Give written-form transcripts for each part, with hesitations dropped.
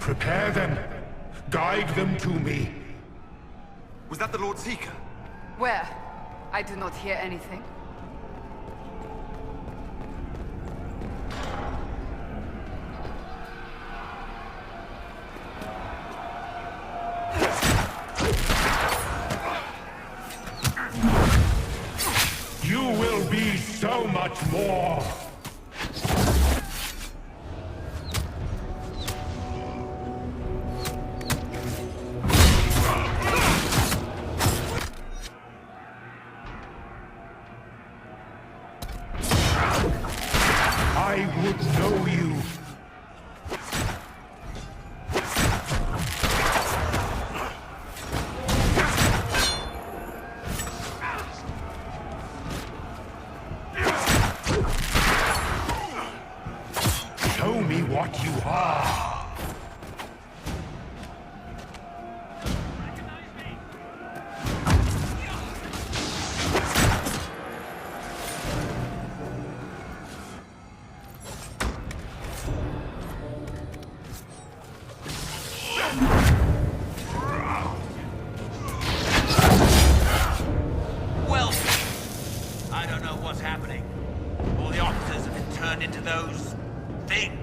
Prepare them. Guide them to me. Was that the Lord Seeker? Where? I do not hear anything. You will be so much more! I would know you. Show me what you are. Well, I don't know what's happening. All the officers have been turned into those things.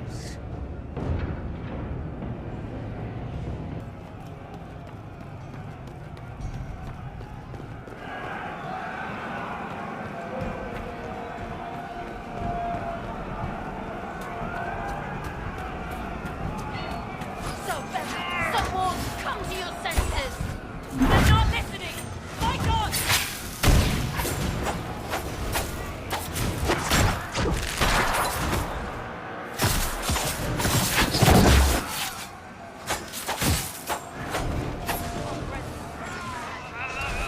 Someone, come to your senses! They're not listening! My God!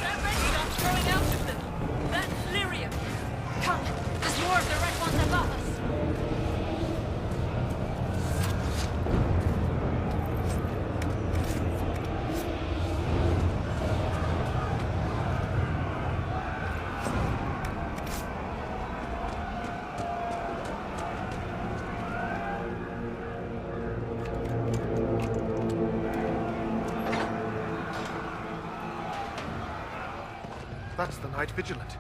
That red stuff's growing out of them! That's lyrium! Come! There's more of the red ones above us! That's the Knight Vigilant.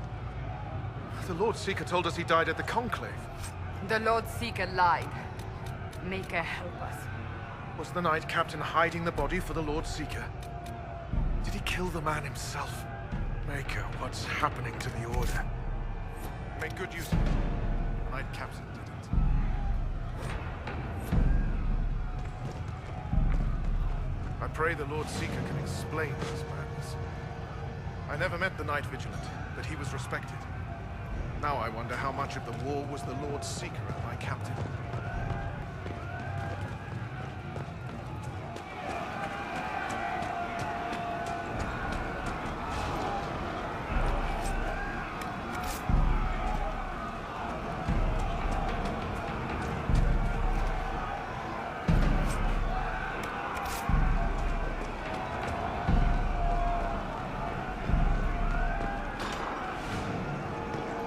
The Lord Seeker told us he died at the Conclave. The Lord Seeker lied. Maker help us. Was the Knight Captain hiding the body for the Lord Seeker? Did he kill the man himself? Maker, what's happening to the Order? Make good use of it. The Knight Captain didn't. I pray the Lord Seeker can explain his madness. I never met the Knight Vigilant, but he was respected. Now I wonder how much of the war was the Lord Seeker and my captain.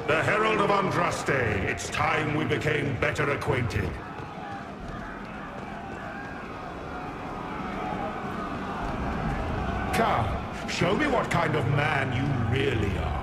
The Herald of Andraste, it's time we became better acquainted. Come, show me what kind of man you really are.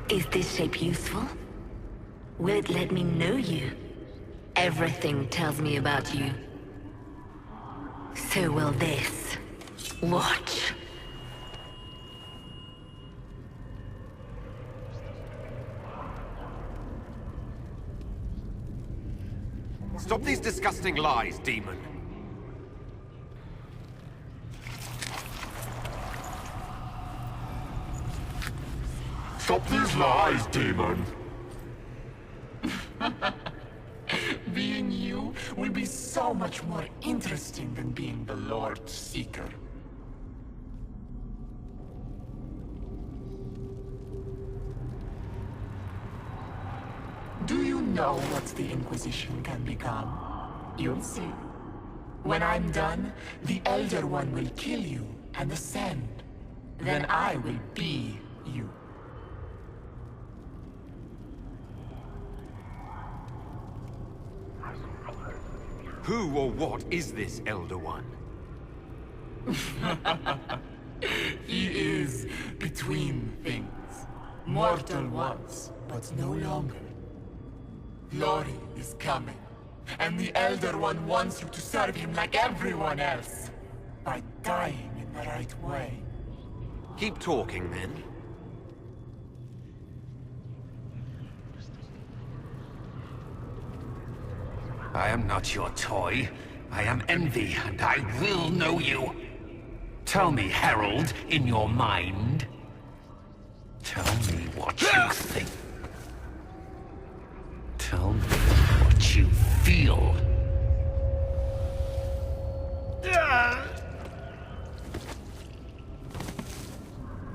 Is this shape useful? Will it let me know you? Everything tells me about you. So will this. Watch. Stop these disgusting lies, demon. Stop these lies, demon! Being you will be so much more interesting than being the Lord Seeker. Do you know what the Inquisition can become? You'll see. When I'm done, the Elder One will kill you and ascend. Then I will be you. Who or what is this Elder One? He is between things. Mortal once, but no longer. Glory is coming, and the Elder One wants you to serve him like everyone else, by dying in the right way. Keep talking, then. I am not your toy. I am Envy, and I will know you. Tell me, Herald, in your mind. Tell me what you think. Tell me what you feel.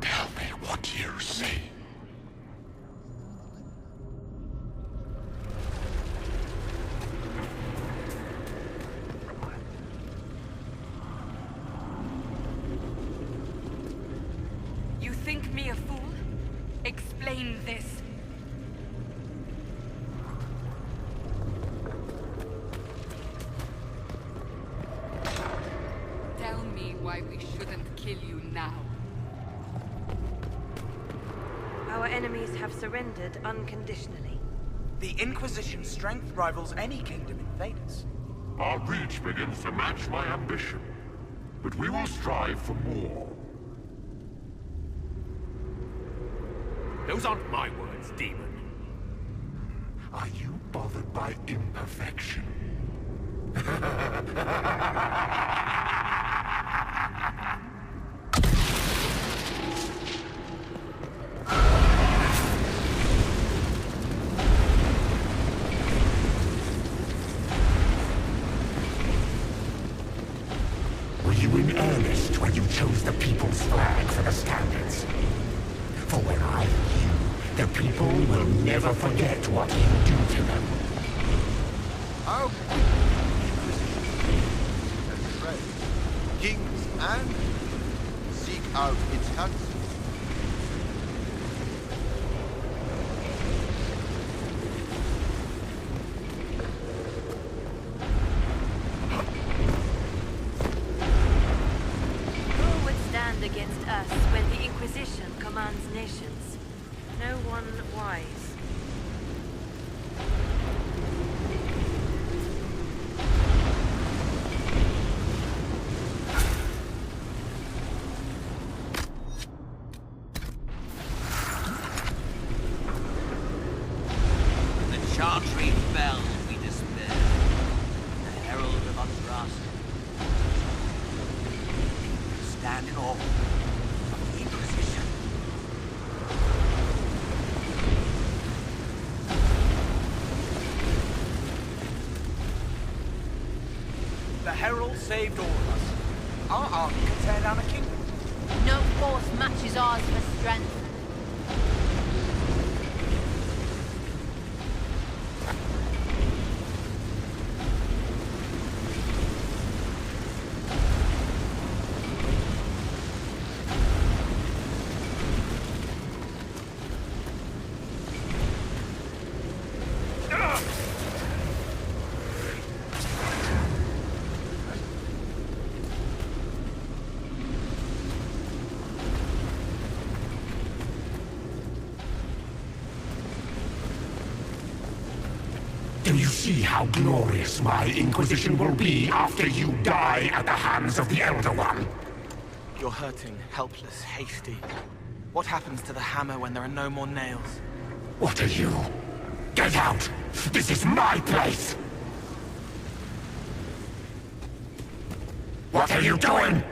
Tell me what you see. You think me a fool? Explain this. Tell me why we shouldn't kill you now. Our enemies have surrendered unconditionally. The Inquisition's strength rivals any kingdom in Thedas. Our reach begins to match my ambition, but we will strive for more. Those aren't my words, demon. Are you bothered by imperfection? Were you in earnest when you chose the people's flag for the standards? For when I you, the people will never forget what you do to them. How kings and seek out its counsel. Who would stand against us when the Inquisition commands nations? No one wise. The Chantry fell, we despair. The Herald of Unrust. Stand in awe of the Inquisition. The Herald saved all of us. Our army could tear down a kingdom. No force matches ours for strength. Do you see how glorious my Inquisition will be after you die at the hands of the Elder One? You're hurting, helpless, hasty. What happens to the hammer when there are no more nails? What are you? Get out! This is my place! What are you doing?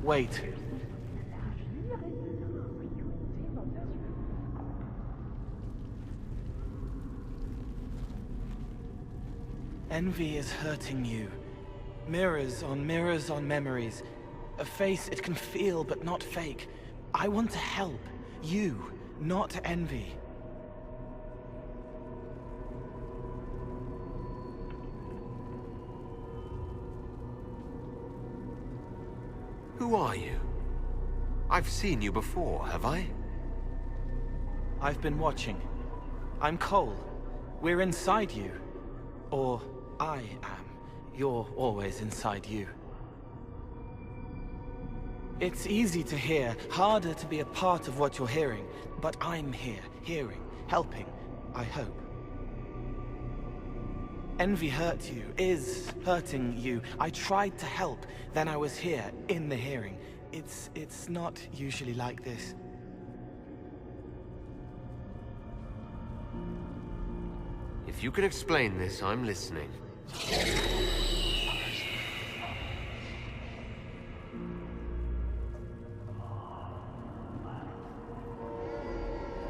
Wait. Envy is hurting you. Mirrors on memories. A face it can feel but not fake. I want to help. You, not envy. Who are you? I've seen you before, have I? I've been watching. I'm Cole. We're inside you. Or I am. You're always inside you. It's easy to hear, harder to be a part of what you're hearing. But I'm here, hearing, helping, I hope. Envy hurt you, is hurting you. I tried to help, then I was here, in the hearing. It's not usually like this. If you can explain this, I'm listening.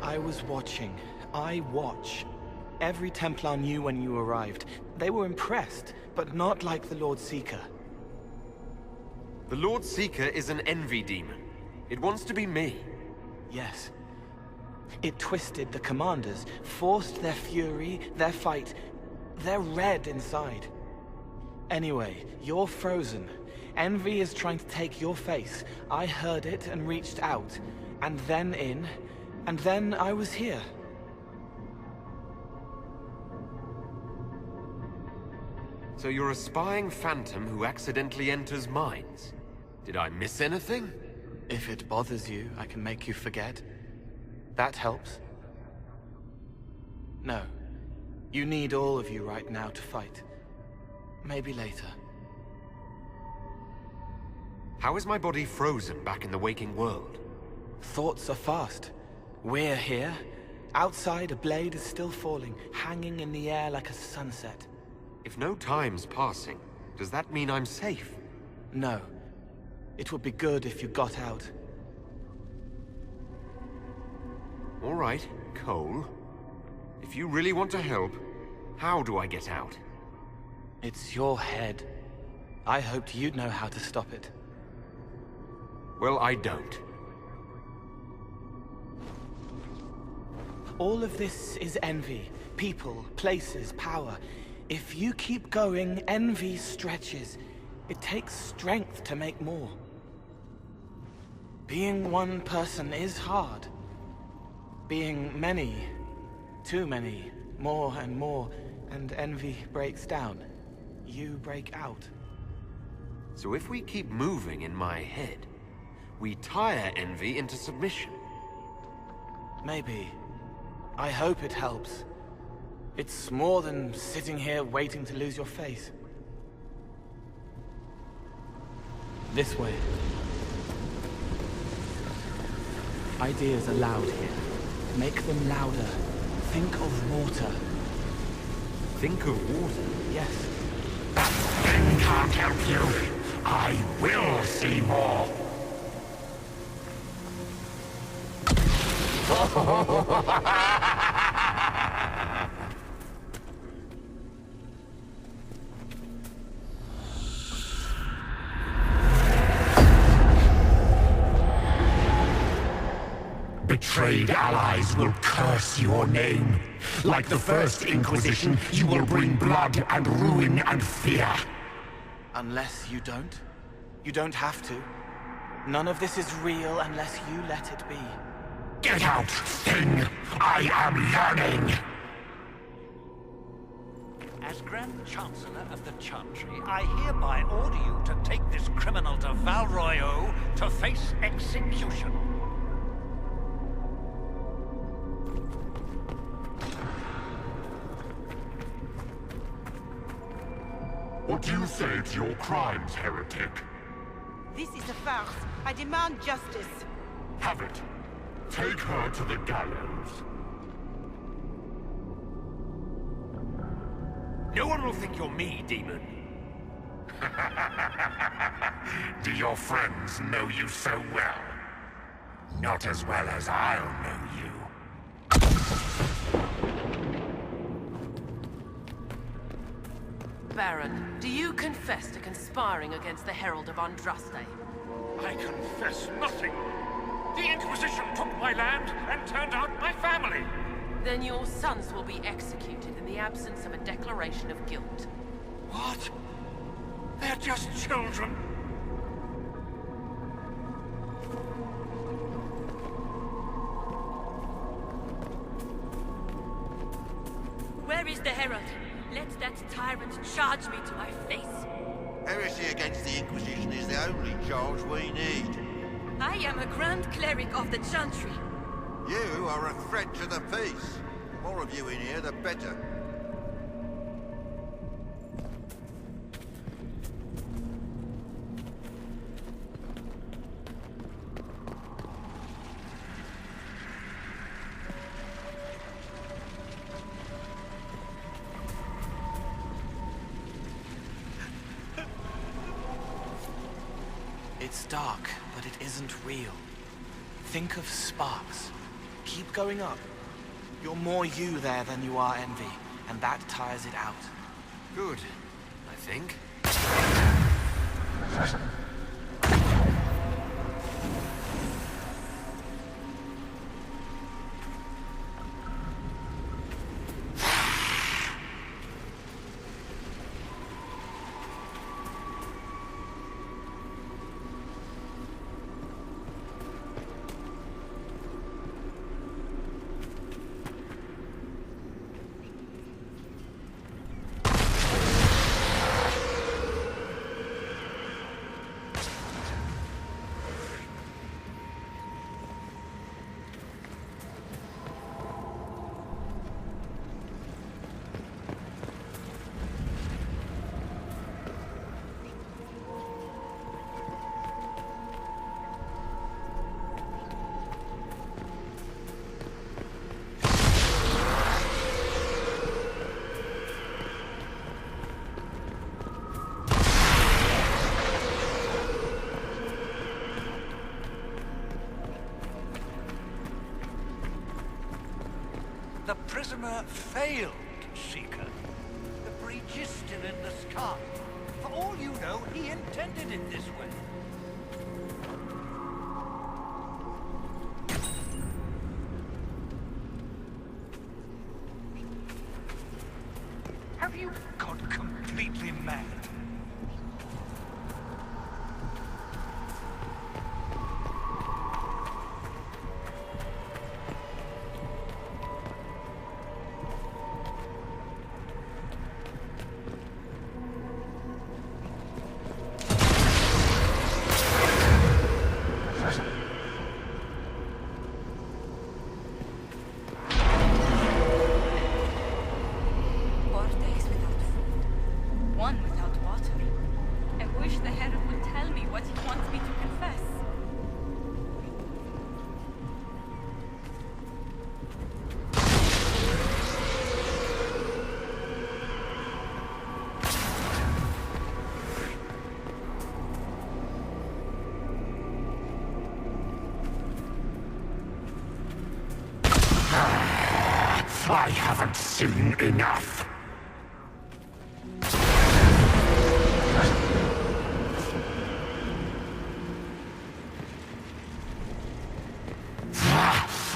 I was watching. I watch. Every Templar knew when you arrived. They were impressed, but not like the Lord Seeker. The Lord Seeker is an envy demon. It wants to be me. Yes. It twisted the commanders, forced their fury, their fight. They're red inside. Anyway, you're frozen. Envy is trying to take your face. I heard it and reached out. And then in. And then I was here. So you're a spying phantom who accidentally enters minds. Did I miss anything? If it bothers you, I can make you forget. That helps. No. You need all of you right now to fight. Maybe later. How is my body frozen back in the waking world? Thoughts are fast. We're here. Outside, a blade is still falling, hanging in the air like a sunset. If no time's passing, does that mean I'm safe? No. It would be good if you got out. All right, Cole. If you really want to help, how do I get out? It's your head. I hoped you'd know how to stop it. Well, I don't. All of this is envy. People, places, power. If you keep going, envy stretches. It takes strength to make more. Being one person is hard. Being many, too many, more and more, and envy breaks down. You break out. So if we keep moving in my head, we tire envy into submission. Maybe. I hope it helps. It's more than sitting here waiting to lose your face. This way. Ideas are loud here. Make them louder. Think of water. Think of water? Yes. That thing can't help you. I will see more. betrayed allies will curse your name. Like the first Inquisition, you will bring blood and ruin and fear. Unless you don't. You don't have to. None of this is real unless you let it be. Get out, thing! I am learning! As Grand Chancellor of the Chantry, I hereby order you to take this criminal to Val Royeaux to face execution. What do you say to your crimes, heretic? This is a farce. I demand justice. Have it. Take her to the gallows. No one will think you're me, demon. Do your friends know you so well? Not as well as I'll know you. Baron, do you confess to conspiring against the Herald of Andraste? I confess nothing. The Inquisition took my land and turned out my family. Then your sons will be executed in the absence of a declaration of guilt. What? They're just children. Where is the Herald? Let that tyrant charge me to my face. Heresy against the Inquisition is the only charge we need. I am a Grand Cleric of the Chantry. You are a threat to the peace. The more of you in here, the better. It's dark, but it isn't real. Think of sparks. Keep going up. You're more you there than you are Envy, and that tires it out. Good, I think. The prisoner failed, Seeker. The breach is still in the sky. For all you know, he intended it this way. Have you gone completely mad? I haven't seen enough.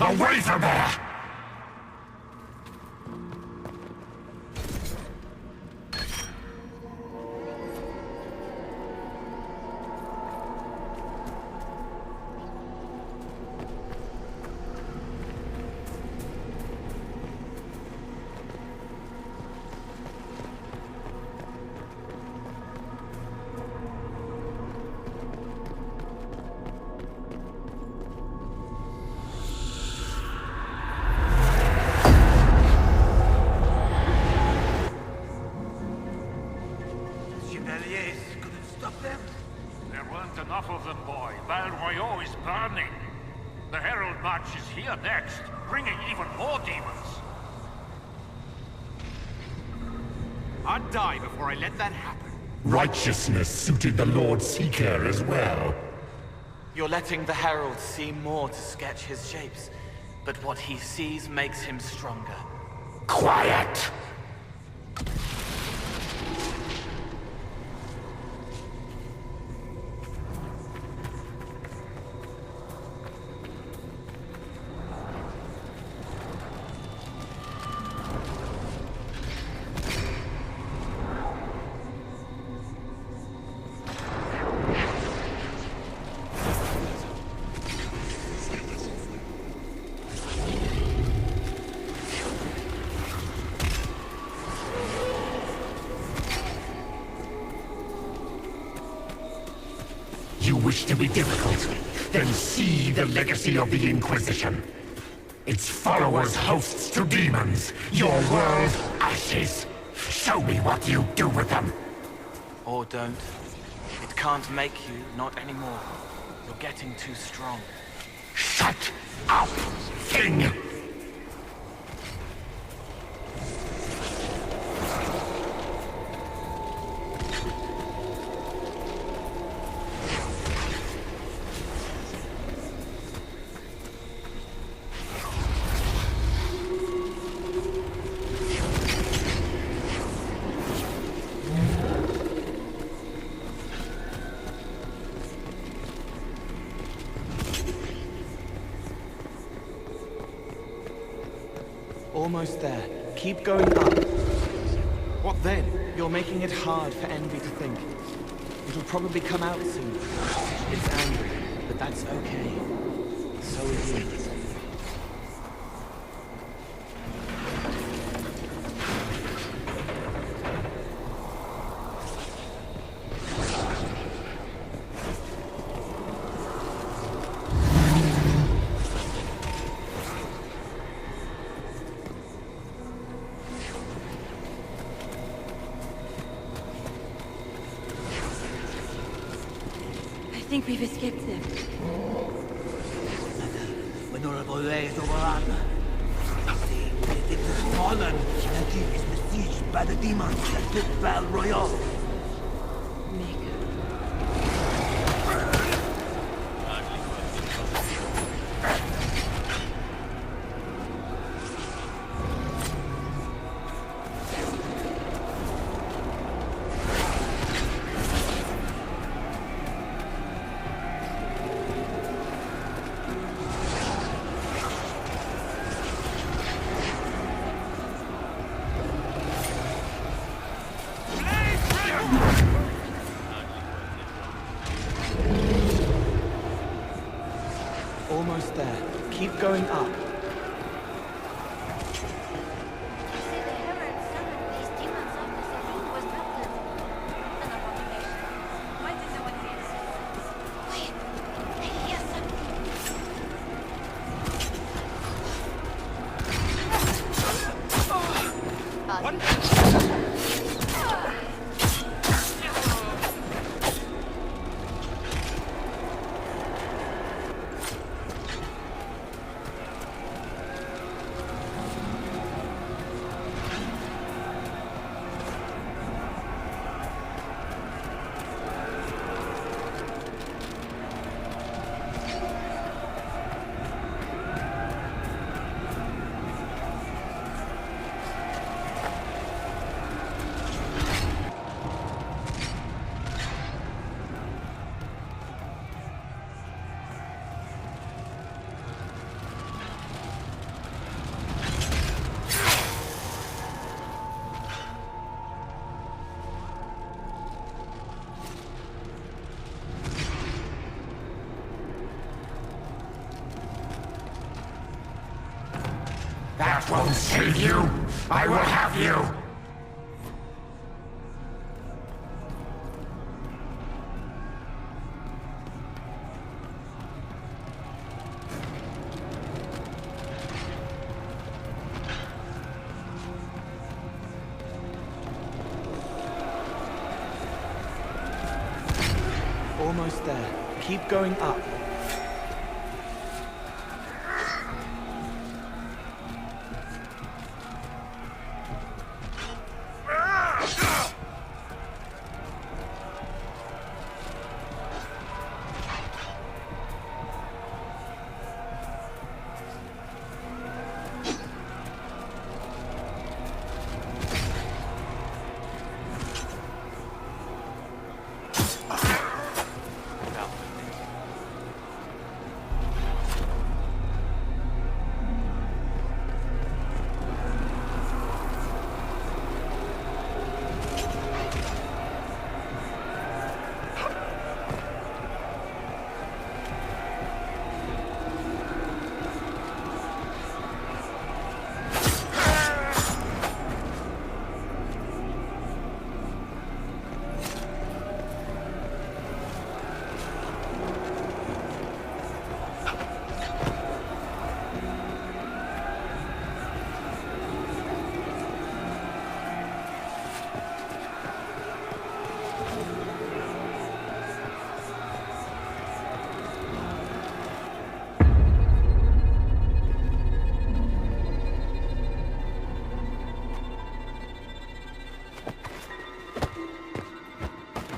Away! away from there! There weren't enough of them, boy. Val Royaux is burning. The Herald March is here next, bringing even more demons. I'd die before I let that happen. Righteousness suited the Lord Seeker as well. You're letting the Herald see more to sketch his shapes, but what he sees makes him stronger. Quiet! You wish to be difficult? Then see the legacy of the Inquisition. Its followers hosts to demons, your world ashes. Show me what you do with them. Or don't. It can't make you, not anymore. You're getting too strong. Shut up, thing! Almost there. Keep going up. What then? You're making it hard for Envy to think. It'll probably come out soon. It's angry, but that's okay. So are you. I think we've escaped them. Honorable Way is overrun. The city is fallen, and he is besieged by the demons that took Val Royaux. Almost there. Keep going up. won't save you. I will have you. Almost there. Keep going up.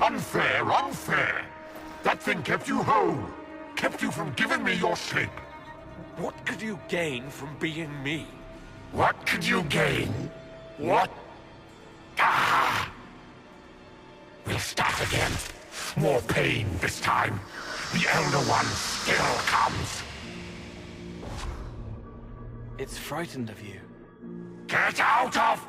Unfair, unfair! That thing kept you whole! Kept you from giving me your shape! What could you gain from being me? What could you gain? What? Ah! We'll start again. More pain this time. The Elder One still comes. It's frightened of you. Get out of...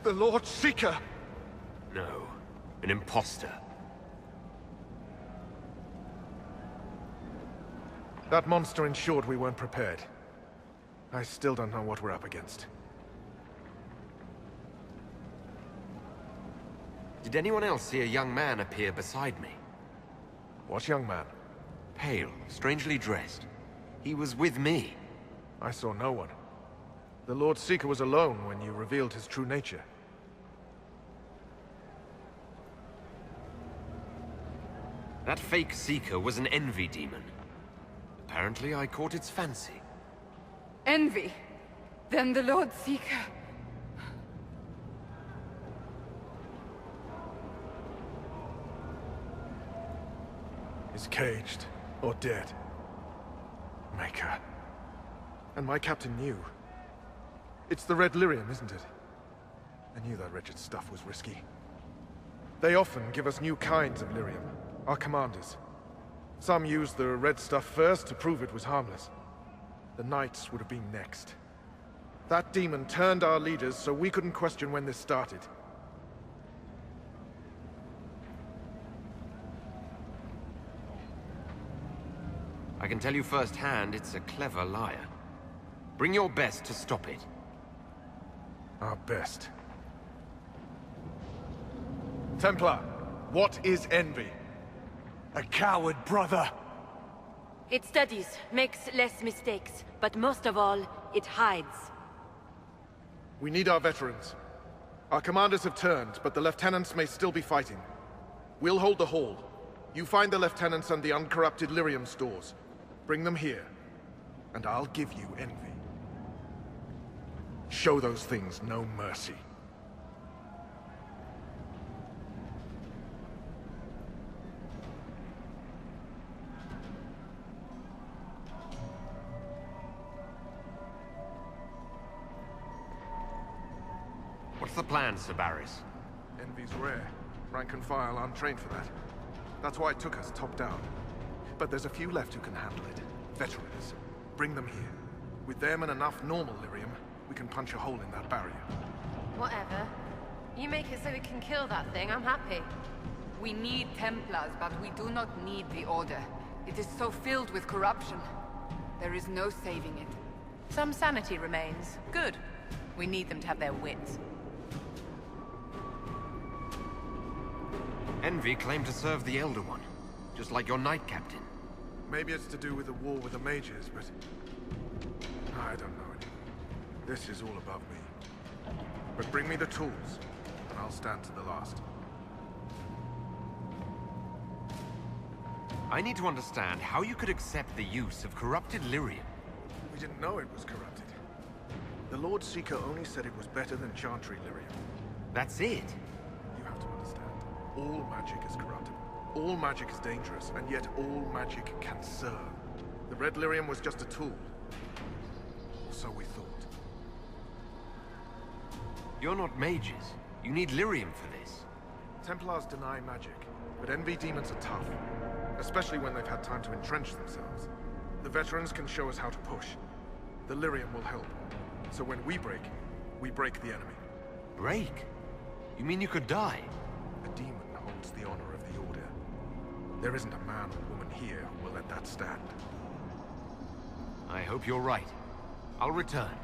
The Lord Seeker! No, an imposter. That monster ensured we weren't prepared. I still don't know what we're up against. Did anyone else see a young man appear beside me? What young man? Pale, strangely dressed. He was with me. I saw no one. The Lord Seeker was alone when you revealed his true nature. That fake Seeker was an envy demon. Apparently, I caught its fancy. Envy? Then the Lord Seeker... is caged, or dead. Maker. And my captain knew. It's the Red Lyrium, isn't it? I knew that wretched stuff was risky. They often give us new kinds of lyrium, our commanders. Some used the red stuff first to prove it was harmless. The Knights would have been next. That demon turned our leaders so we couldn't question when this started. I can tell you firsthand, it's a clever liar. Bring your best to stop it. Our best. Templar, what is envy? A coward, brother! It studies, makes less mistakes, but most of all, it hides. We need our veterans. Our commanders have turned, but the lieutenants may still be fighting. We'll hold the hall. You find the lieutenants and the uncorrupted lyrium stores. Bring them here, and I'll give you envy. Show those things no mercy. the plan, Sir Barris? Envy's rare. Rank and file aren't trained for that. That's why it took us top down. But there's a few left who can handle it. Veterans. Bring them here. With them and enough normal lyrium, we can punch a hole in that barrier. Whatever. You make it so we can kill that thing, I'm happy. We need Templars, but we do not need the Order. It is so filled with corruption. There is no saving it. Some sanity remains. Good. We need them to have their wits. Envy claimed to serve the Elder One, just like your Knight Captain. Maybe it's to do with the war with the mages, but... I don't know anymore. This is all above me. But bring me the tools, and I'll stand to the last. I need to understand how you could accept the use of corrupted lyrium. We didn't know it was corrupted. The Lord Seeker only said it was better than Chantry lyrium. That's it? You have to understand. All magic is corruptible. All magic is dangerous, and yet all magic can serve. The red lyrium was just a tool. So we thought. You're not mages. You need lyrium for this. Templars deny magic, but Envy demons are tough. Especially when they've had time to entrench themselves. The veterans can show us how to push. The lyrium will help. So when we break the enemy. Break? You mean you could die? A demon holds the honor of the Order. There isn't a man or woman here who will let that stand. I hope you're right. I'll return.